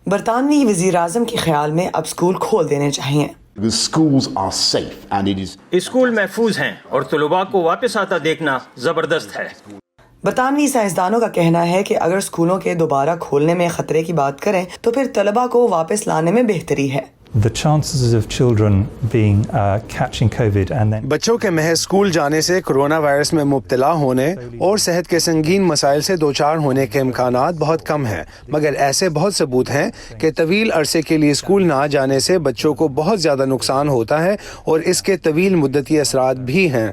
برطانوی وزیر اعظم کے خیال میں اب اسکول کھول دینے چاہیے. The schools are safe and it is. School محفوظ ہیں اور طلباء کو واپس آتا دیکھنا زبردست ہے. برطانوی سائنسدانوں کا کہنا ہے کہ اگر اسکولوں کے دوبارہ کھولنے میں خطرے کی بات کریں تو پھر طلباء کو واپس لانے میں بہتری ہے. The chances of children being catching COVID and then بچوں کے محض اسکول جانے سے کرونا وائرس میں مبتلا ہونے اور صحت کے سنگین مسائل سے دوچار ہونے کے امکانات بہت کم ہیں، مگر ایسے بہت ثبوت ہیں کہ طویل عرصے کے لیے اسکول نہ جانے سے بچوں کو بہت زیادہ نقصان ہوتا ہے اور اس کے طویل مدتی اثرات بھی ہیں.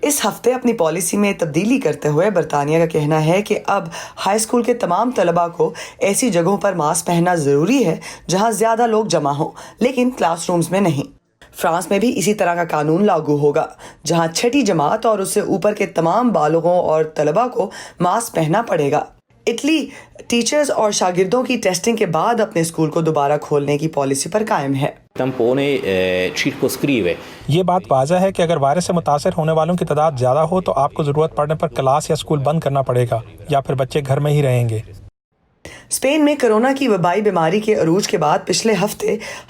اس ہفتے اپنی پالیسی میں تبدیلی کرتے ہوئے برطانیہ کا کہنا ہے کہ اب ہائی اسکول کے تمام طلباء کو ایسی جگہوں پر ماسک پہننا ضروری ہے جہاں زیادہ لوگ جمع ہوں، لیکن کلاس رومز میں نہیں. فرانس میں بھی اسی طرح کا قانون لاگو ہوگا جہاں چھٹی جماعت اور اس سے اوپر کے تمام بالغوں اور طلباء کو ماسک پہننا پڑے گا. اٹلی ٹیچرز اور شاگردوں کی ٹیسٹنگ کے بعد اپنے اسکول کو دوبارہ کھولنے کی پالیسی پر قائم ہے. یہ بات واضح ہے کہ اگر وائرس سے متاثر ہونے والوں کی تعداد زیادہ ہو تو آپ کو ضرورت پڑنے پر کلاس یا اسکول بند کرنا پڑے گا یا پھر بچے گھر میں ہی رہیں گے. اسپین میں کرونا کی وبائی بیماری کے عروج کے بعد پچھلے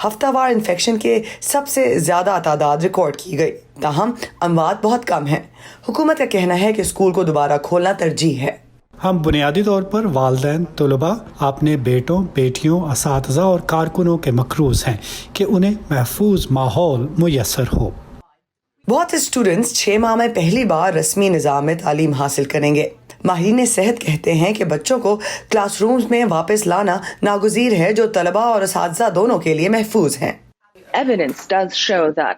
ہفتہ وار انفیکشن کے سب سے زیادہ تعداد ریکارڈ کی گئی، تاہم اموات بہت کم ہیں. حکومت کا کہنا ہے کہ اسکول کو دوبارہ کھولنا ترجیح ہے. ہم بنیادی طور پر والدین، طلباء، اپنے بیٹوں، بیٹیوں، اساتذہ اور کارکنوں کے مقروض ہیں کہ انہیں محفوظ ماحول میسر ہو. بہت اسٹوڈنٹس 6 ماہ میں پہلی بار رسمی نظام میں تعلیم حاصل کریں گے. ماہرین صحت کہتے ہیں کہ بچوں کو کلاس رومز میں واپس لانا ناگزیر ہے جو طلباء اور اساتذہ دونوں کے لیے محفوظ ہیں.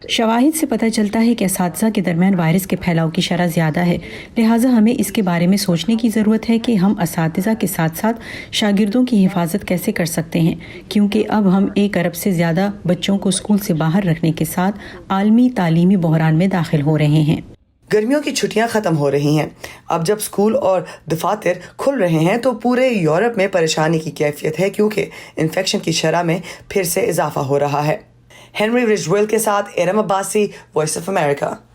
شواہد سے پتہ چلتا ہے کہ اساتذہ کے درمیان وائرس کے پھیلاؤ کی شرح زیادہ ہے، لہٰذا ہمیں اس کے بارے میں سوچنے کی ضرورت ہے کہ ہم اساتذہ کے ساتھ ساتھ شاگردوں کی حفاظت کیسے کر سکتے ہیں، کیونکہ اب ہم 1 ارب سے زیادہ بچوں کو اسکول سے باہر رکھنے کے ساتھ عالمی تعلیمی بحران میں داخل ہو رہے ہیں. گرمیوں کی چھٹیاں ختم ہو رہی ہیں. اب جب اسکول اور دفاتر کھل رہے ہیں تو پورے یورپ میں پریشانی کی کیفیت ہے کیونکہ انفیکشن کی شرح میں پھر سے اضافہ ہو رہا ہے. ہنری رجویل کے ساتھ Iram Abbasi, Voice of America.